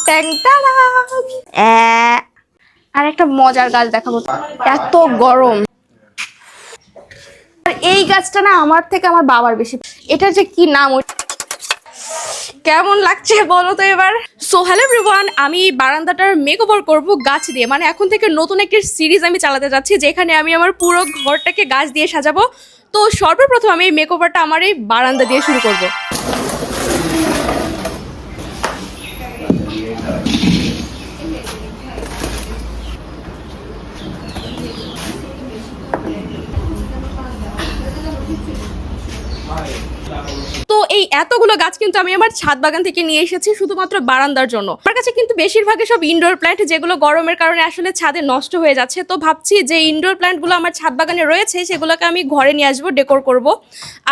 ট্যাংটারা। আর একটা মজার গাছ দেখাবো, এত গরম। আর এই গাছটা না আমার থেকে আমার বাবার বেশি। এটা যে কি নাম, কেমন লাগছে বলো তো এবার। সো হ্যালো এভরিওয়ান, আমি বারান্দাটার মেকওভার করব গাছ দিয়ে। মানে এখন থেকে নতুন একটি সিরিজ আমি চালাতে যাচ্ছি, যেখানে আমি আমার পুরো ঘরটাকে গাছ দিয়ে সাজাবো। তো সর্বপ্রথম আমি এই মেকওভারটা আমার এই বারান্দা দিয়ে শুরু করব। তো এই এতগুলো গাছ কিন্তু আমি আমার ছাদ বাগান থেকে নিয়ে এসেছি শুধুমাত্র বারান্দার জন্য। আমার কাছে কিন্তু বেশিরভাগই সব ইনডোর প্ল্যান্ট, যেগুলো গরমের কারণে আসলে ছাদে নষ্ট হয়ে যাচ্ছে। তো ভাবছি যে ইনডোর প্ল্যান্টগুলো আমার ছাদ বাগানে রয়েছে সেগুলোকে আমি ঘরে নিয়ে আসবো, ডেকোর করব।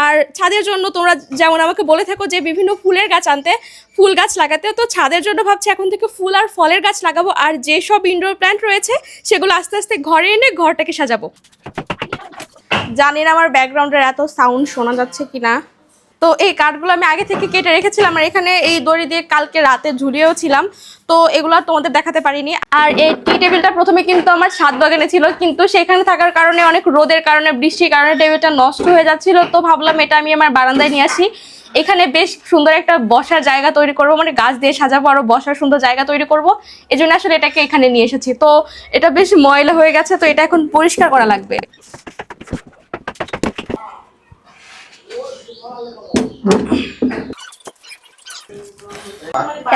আর ছাদের জন্য তোমরা যেমন আমাকে বলে থাকো যে বিভিন্ন ফুলের গাছ আনতে, ফুল গাছ লাগাতে, তো ছাদের জন্য ভাবছি এখন থেকে ফুল আর ফলের গাছ লাগাবো। আর যেসব ইনডোর প্ল্যান্ট রয়েছে সেগুলো আস্তে আস্তে ঘরে এনে ঘরটাকে সাজাবো। জানি না আমার ব্যাকগ্রাউন্ডের এত সাউন্ড শোনা যাচ্ছে কিনা। তো এই কাঠগুলো আমি আগে থেকে কেটে রেখেছিলাম, আর এখানে এই দড়ি দিয়ে কালকে রাতে ঝুলিয়েও ছিলাম। তো এগুলো আর তোমাদের দেখাতে পারিনি। আর এই টি টেবিলটা প্রথমে কিন্তু আমার ছাদ বাগানে ছিল, কিন্তু সেখানে থাকার কারণে, অনেক রোদের কারণে, বৃষ্টির কারণে টেবিলটা নষ্ট হয়ে যাচ্ছিল। তো ভাবলাম এটা আমি আমার বারান্দায় নিয়ে আসি। এখানে বেশ সুন্দর একটা বসার জায়গা তৈরি করবো, মানে গাছ দিয়ে সাজাবো, আরো বসার সুন্দর জায়গা তৈরি করব। এই জন্য আসলে এটাকে এখানে নিয়ে এসেছি। তো এটা বেশ ময়লা হয়ে গেছে, তো এটা এখন পরিষ্কার করা লাগবে।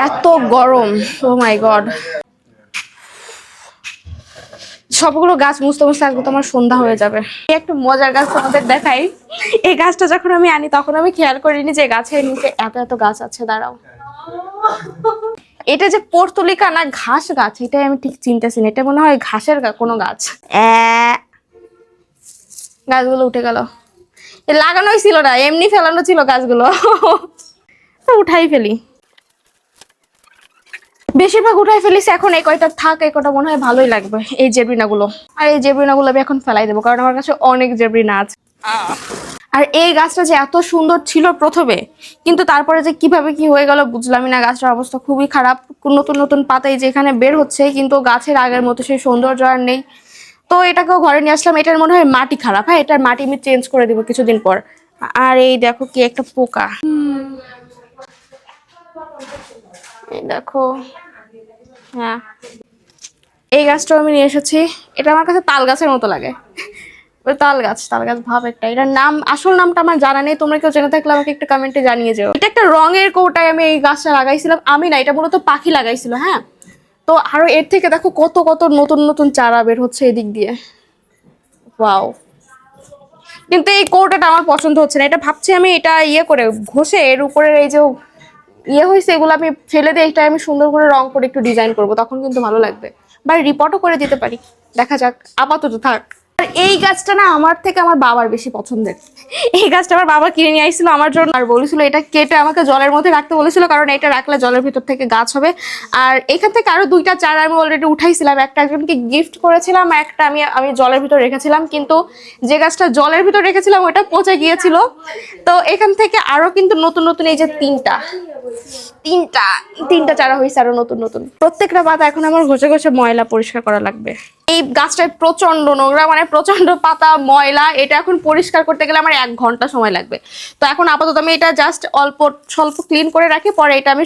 এত গরম, ও মাই গড। সবগুলো গাছ মুছতে মুছতে একদম আমার সন্ধ্যা হয়ে যাবে। একটা মজার গাছ তোমাদের দেখাই। এই গাছটা যখন আমি আনি তখন আমি খেয়াল করিনি যে গাছের নিচে এত এত গাছ আছে। দাঁড়াও, এটা যে পর্তুলিকা না ঘাস গাছ, এটাই আমি ঠিক চিনতেছি না। এটা মনে হয় ঘাসের কোনো গাছ। গাছগুলো উঠে গেল। লাগানোই ছিল না, এমনি ফেলানো ছিল গাছগুলো। উঠাই ফেলি, বেশিরভাগ উঠাই ফেলিস। এখন এই কয়টা থাক, এই কয়টা মনে হয় ভালোই লাগবে, এই জেব্রিনা গুলো। আর এই জেব্রিনা গুলো আমি এখন ফেলাই দেবো, কারণ আমার কাছে অনেক জেব্রিনা আছে। আর এই গাছটা যে এত সুন্দর ছিল প্রথমে, কিন্তু তারপরে যে কিভাবে কি হয়ে গেল বুঝলামই না। গাছটার অবস্থা খুবই খারাপ। নতুন নতুন পাতাই যেখানে বের হচ্ছে, কিন্তু গাছের আগের মতো সেই সৌন্দর্য আর নেই। তো এটাকেও ঘরে নিয়ে আসলাম। এটার মনে হয় মাটি খারাপ। হ্যাঁ, এটার মাটি আমি চেঞ্জ করে দিব কিছুদিন পর। আর এই দেখো কি একটা পোকা, এই দেখো। হ্যাঁ, এই গাছটাও আমি নিয়ে এসেছি। এটা আমার কাছে তাল গাছের মতো লাগে। ওই তাল গাছ ভাব একটা। এটার নাম, আসল নামটা আমার জানা নেই। তোমরা কেউ জেনে থাকলে আমাকে একটা কমেন্টে জানিয়ে যাও। এটা একটা রঙের কৌটায় আমি এই গাছটা লাগাইছিলাম। আমি না, এটা মূলত পাখি লাগাইছিল। হ্যাঁ, তো আরো এর থেকে দেখো কত কত নতুন নতুন চারা বের হচ্ছে এদিক দিয়ে। ওয়াও। কিন্তু এই কৌটাটা আমার পছন্দ হচ্ছে না। এটা ভাবছি আমি এটা ইয়ে করে ঘষে এর উপরে এই যে ইয়ে হয়েছে এগুলো আমি ফেলে দিয়ে এটা আমি সুন্দর করে রং করে একটু ডিজাইন করব, তখন কিন্তু ভালো লাগবে। বা রিপোর্টও করে দিতে পারি, দেখা যাক। আপাতত থাক। আর এই গাছটা না আমার থেকে আমার বাবার বেশি পছন্দের। এই গাছটা আমার বাবা কিনে নিয়ে আসছিল আমার জন্য, আর বলেছিল এটা কেটে আমাকে জলের মধ্যে রাখতে বলেছিল, কারণ এটা রাখলে জলের ভিতর থেকে গাছ হবে। আর এখান থেকে আরো দুইটা চারা আমি অলরেডি উঠাইছিলাম। একটা একজনকে গিফট করেছিলাম, একটা আমি জলের ভিতর রেখেছিলাম। কিন্তু যে গাছটা জলের ভিতর রেখেছিলাম ওটা পচে গিয়েছিল। তো এখান থেকে আরো কিন্তু নতুন নতুন এই যে তিনটা চারা হয়েছে আরো নতুন নতুন। প্রত্যেকটা পাতা এখন আমার ঘষে ঘষে ময়লা পরিষ্কার করা লাগবে। এই গাছটায় প্রচন্ড নোংরা, মানে প্রচন্ড পাতা ময়লা। এটা এখন পরিষ্কার করতে গেলে আমার 1 ঘন্টা সময় লাগবে। তো এখন আপাতত আমি এটা জাস্ট অল্প স্বল্প ক্লিন করে রাখি, পরে এটা আমি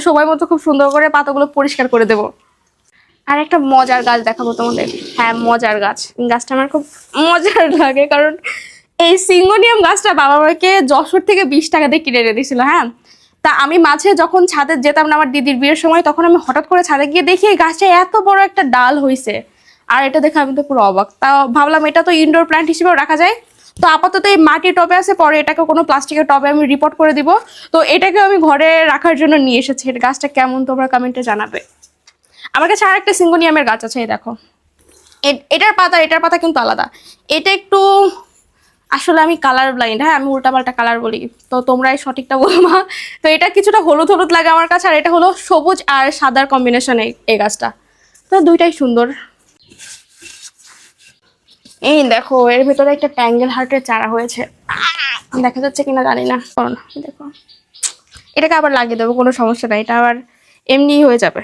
সময় মতো খুব সুন্দর করে পাতাগুলো পরিষ্কার করে দেবো। আর একটা মজার গাছ দেখাবো তোমাদের। হ্যাঁ, মজার গাছ। গাছটা আমার খুব মজার লাগে, কারণ এই সিঙ্গোনিয়াম গাছটা বাবা মাকে যশোর থেকে 20 টাকা দিয়ে কিনে এনে দিয়েছিল। হ্যাঁ, তা আমি মাঝে যখন ছাদে যেতাম না আমার দিদির বিয়ের সময়, তখন আমি হঠাৎ করে ছাদে গিয়ে দেখি এই গাছটা এত বড় একটা ডাল হয়েছে। আর এটা দেখে আমি তো পুরো অবাক। তা ভাবলাম এটা তো ইনডোর প্ল্যান্ট হিসেবেও রাখা যায়। তো আপাতত এই মাটির টবে আছে, পরে এটাকে কোনো প্লাস্টিকের টবে আমি রিপোর্ট করে দিব। তো এটাকে আমি ঘরে রাখার জন্য নিয়ে এসেছি। এই গাছটা কেমন তোমরা কমেন্টে জানাবে। আমার কাছে আর একটা সিঙ্গোনিয়ামের গাছ আছে, এই দেখো। এটার পাতা কিন্তু আলাদা। এটা একটু, আসলে আমি কালার ব্লাইন্ড। হ্যাঁ, আমি উল্টাপাল্টা কালার বলি, তো তোমরাই সঠিকটা বলবা। তো এটা কিছুটা হলুদ হলুদ লাগে আমার কাছে, আর এটা হলো সবুজ আর সাদার কম্বিনেশন। এই গাছটা তো দুইটাই সুন্দর। এই দেখো, এর ভেতরে একটা ট্যাঙ্গেল হার্টের চারা হয়েছে, দেখা যাচ্ছে কিনা জানি না। দেখো, এটাকে আবার লাগিয়ে দেবো, কোনো সমস্যা নাই। এটা আবার এমনিই হয়ে যাবে।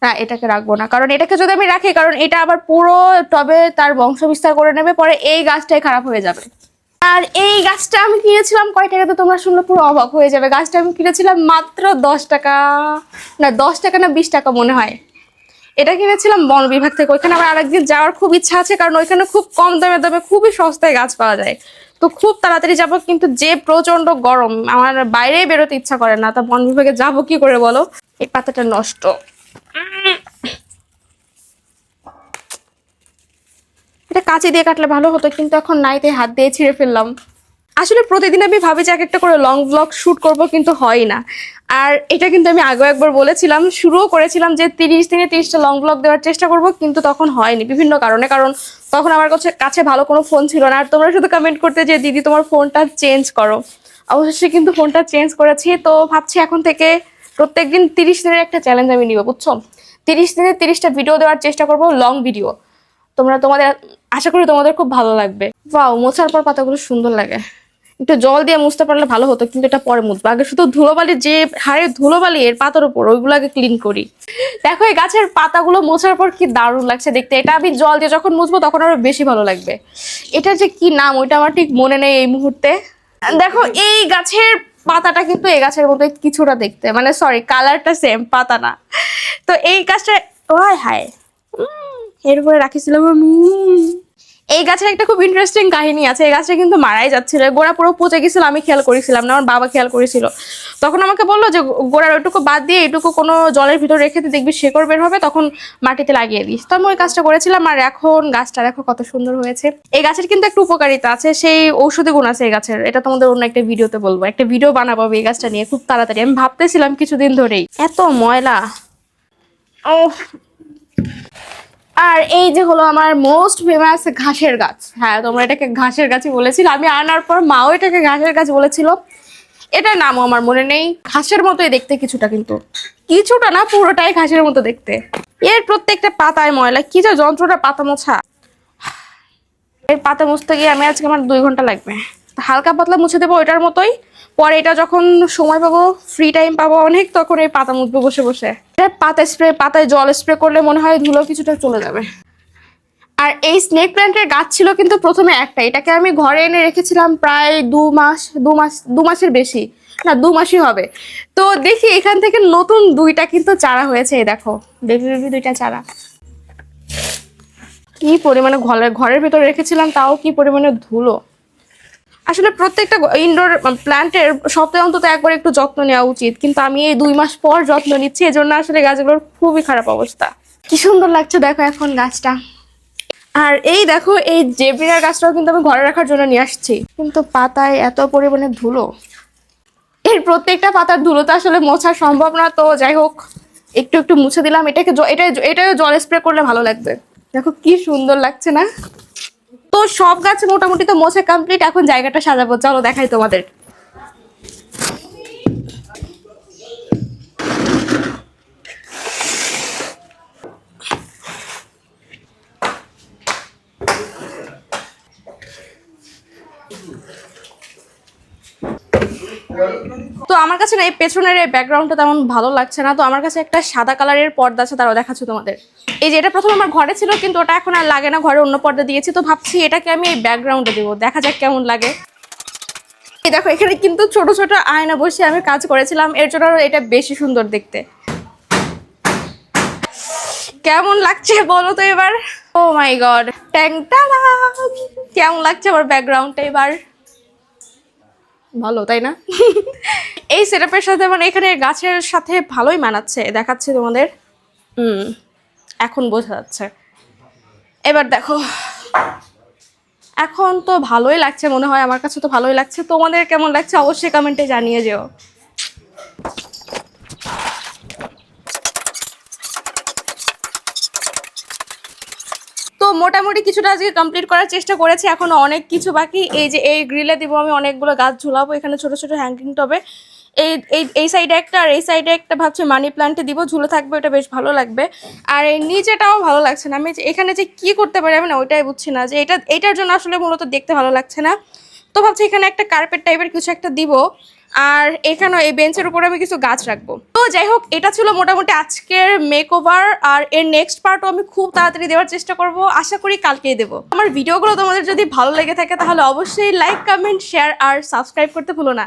না, এটাকে রাখবো না, কারণ এটাকে যদি আমি রাখি, কারণ এটা আবার পুরো টবে তার বংশ বিস্তার করে নেবে, পরে এই গাছটাই খারাপ হয়ে যাবে। আর এই গাছটা আমি কিনেছিলাম কয় টাকাতে, তোমরা শুনলে পুরো অবাক হয়ে যাবে। গাছটা আমি কিনেছিলাম মাত্র 10 টাকা, না 10 টাকা না 20 টাকা মনে হয়। এটা কিনেছিলাম বন বিভাগ থেকে। ওইখানে আমার আরেকদিন যাওয়ার খুব ইচ্ছা আছে, কারণ ওইখানে খুব কম দামে দামে খুবই সস্তায় গাছ পাওয়া যায়। তো খুব তাড়াতাড়ি যাবো, কিন্তু যে প্রচন্ড গরম, আমার বাইরেই বেরোতে ইচ্ছা করে না। তা বন বিভাগে যাবো কি করে বলো? এই পাতাটা নষ্ট। এটা কাঁচি দিয়ে কাটলে ভালো হতো, কিন্তু এখন নাই, তাই হাত দিয়ে ছিঁড়ে ফেললাম। আসলে প্রতিদিন আমি ভাবি যে এক একটা করে লং ব্লগ শুট করব, কিন্তু হয় না। আর এটা কিন্তু আমি আগেও একবার বলেছিলাম, শুরুও করেছিলাম যে 30 দিনে 30টা লং ব্লগ দেওয়ার চেষ্টা করব, কিন্তু তখন হয়নি বিভিন্ন কারণে। কারণ তখন আমার কাছে ভালো কোনো ফোন ছিল না। আর তোমরা শুধু কমেন্ট করতে যে দিদি তোমার ফোনটা চেঞ্জ করো। অবশ্যই কিন্তু ফোনটা চেঞ্জ করেছি। তো ভাবছি এখন থেকে প্রত্যেকদিন 30 দিনের একটা চ্যালেঞ্জ আমি নিব, বুঝছো? 30 দিনে 30টা ভিডিও দেওয়ার চেষ্টা করব, লং ভিডিও। তোমাদের আশা করি তোমাদের খুব ভালো লাগবে। ওয়াও, মোছার পর পাতাগুলো সুন্দর লাগে। একটু জল দিয়ে মুছতে পারলে ভালো হতো, কিন্তু এটা পরে মুছবো। আগে শুধু ধুলোবালি, যে হাড়ে ধুলোবালি এর পাতার উপর, ওইগুলো আগে ক্লিন করি। দেখো এই গাছের পাতাগুলো মোছার পর কি দারুণ লাগছে দেখতে। এটা আমি জল দিয়ে যখন মুছবো তখন আরো বেশি ভালো লাগবে। এটা যে কি নাম ওইটা আমার ঠিক মনে নেই এই মুহূর্তে। দেখো এই গাছের পাতাটা কিন্তু এই গাছের মতো কিছুটা দেখতে, মানে সরি কালারটা সেম, পাতা না। তো এই গাছটা ওই হায় এরপরে রাখিছিলাম আমি। এই গাছের একটা খুব ইন্টারেস্টিং কাহিনী আছে। এই গাছটা কিন্তু মারাই যাচ্ছিল, গোড়া পুরো পচে গেছিল। আমি খেয়াল করেছিলাম না, আমার বাবা খেয়াল করেছিল। তখন আমাকে বললো যে গোড়ার ওইটুকু বাদ দিয়ে এটুকু কোনো জলের ভিতর রেখে দেখবি শেকড় বের হবে, তখন মাটিতে লাগিয়ে দিস। তো আমি ওই কাজটা করেছিলাম। আর এখন গাছটা দেখো কত সুন্দর হয়েছে। এই গাছের কিন্তু একটা উপকারিতা আছে, সেই ঔষধি গুণ আছে এই গাছের। এটা তোমাদের অন্য একটা ভিডিওতে বলবো, একটা ভিডিও বানাবো এই গাছটা নিয়ে খুব তাড়াতাড়ি। আমি ভাবতেছিলাম কিছুদিন ধরেই, এত ময়লা। ও, আর এই যে হলো আমার মোস্ট ফেমাস ঘাসের গাছ। হ্যাঁ, তোমরা এটাকে ঘাসের গাছই বলেছিল। আমি আনার পর মাও এটাকে ঘাসের গাছ বলেছিল। এটার নামও আমার মনে নেই। ঘাসের মতোই দেখতে কিছুটা, কিন্তু কিছুটা না, পুরোটাই ঘাসের মতো দেখতে। এর প্রত্যেকটা পাতায় ময়লা, কি যে যন্ত্রটা পাতা মোছা। এর পাতা মুছতে গিয়ে আজকে আমার 2 ঘন্টা লাগবে। হালকা পাতলা মুছে দেবো ওইটার মতোই। পরে এটা যখন সময় পাবো, ফ্রি টাইম পাবো অনেক, তখন এই পাতা মুছবো বসে বসে। পাতায় জল স্প্রে করলে মনে হয় ধুলো কিছুটা চলে যাবে। আর এই স্নেক প্ল্যান্টের গাছ ছিল কিন্তু প্রথমে একটা। এটাকে আমি ঘরে এনে রেখেছিলাম প্রায় 2 মাসের বেশি, না 2 মাসই হবে। তো দেখি এখান থেকে নতুন 2টা কিন্তু চারা হয়েছে। এই দেখো বেবি 2টা চারা। কি পরিমাণে ঘরের ভিতরে রেখেছিলাম, তাও কি পরিমাণে ধুলো। আসলে প্রত্যেকটা ইনডোর প্ল্যান্টের সপ্তাহে অন্তত একবার একটু যত্ন নেওয়া উচিত, কিন্তু আমি এই 2 মাস পর যত্ন নিচ্ছি। এজন্য আসলে গাছগুলোর খুবই খারাপ অবস্থা। কি সুন্দর লাগছে দেখো এখন গাছটা। আর এই দেখো এই জেব্রিনার গাছটাও কিন্তু আমি ঘরে রাখার জন্য নিয়ে আসছি, কিন্তু পাতায় এত পরিমাণে ধুলো। এর প্রত্যেকটা পাতার ধুলো তো আসলে মোছা সম্ভব না। তো যাই হোক, একটু একটু মুছে দিলাম। এটাও জল স্প্রে করলে ভালো লাগবে। দেখো কি সুন্দর লাগছে না? তো সব গাছ মোটামুটি তো মোছা কমপ্লিট। এখন জায়গাটা সাজাবো, চলো দেখাই তোমাদের। তো আমার কাছে না এই পেছনের এই ব্যাকগ্রাউন্ডটা তেমন ভালো লাগছে না। তো আমার কাছে একটা সাদা কালারের পর্দা আছে, তারাও দেখাচ্ছি তোমাদের। এই যে এটা প্রথমে আমার ঘরে ছিল, কিন্তু ওটা এখন আর লাগে না, ঘরে অন্য পর্দা দিয়েছি। তো ভাবছি এটাকে আমি এই ব্যাকগ্রাউন্ডে দেবো, দেখা যাক কেমন লাগে। এই দেখো এখানে কিন্তু ছোট ছোট আয়না বসে আমি কাজ করেছিলাম, এর জন্য এটা বেশি সুন্দর দেখতে। কেমন লাগছে বলো তো এবার? ও মাই গড, ট্যাংটারা! কেমন লাগছে আমার ব্যাকগ্রাউন্ডটা এবার? ভালো তাই না? এই সেটআপের সাথে মানে এখানে গাছের সাথে ভালোই মানাচ্ছে, দেখাচ্ছে তোমাদের। এখন বোঝা যাচ্ছে। এবার দেখো, এখন তো ভালোই লাগছে মনে হয়। আমার কাছে তো ভালোই লাগছে। তোমাদের কেমন লাগছে অবশ্যই কমেন্টে জানিয়ে যেও। তো মোটামুটি কিছুটা আজকে কমপ্লিট করার চেষ্টা করেছি, এখনো অনেক কিছু বাকি। এই যে এই গ্রিলে দিব আমি অনেকগুলো গাছ ঝুলাবো এখানে ছোট ছোট হ্যাঙ্গিং টবে। এই সাইডে একটা আর এই সাইডে একটা ভাবছি মানি প্ল্যান্টে দিব, ঝুলে থাকবে, ওটা বেশ ভালো লাগবে। আর এই নিচেটাও ভালো লাগছে না। আমি এখানে যে কি করতে পারি আমি না ওইটাই বুঝছি না, যে এটার জন্য আসলে মূলত দেখতে ভালো লাগছে না। তো ভাবছি এখানে একটা কার্পেট টাইপের কিছু একটা দিব, আর এখানে এই বেঞ্চের উপরে আমি কিছু গাছ রাখবো। তো যাই হোক, এটা ছিল মোটামুটি আজকের মেকওভার। আর এর নেক্সট পার্টও আমি খুব তাড়াতাড়ি দেওয়ার চেষ্টা করব, আশা করি কালকেই দেবো। আমার ভিডিওগুলো তোমাদের যদি ভালো লেগে থাকে তাহলে অবশ্যই লাইক, কমেন্ট, শেয়ার আর সাবস্ক্রাইব করতে ভুলো না।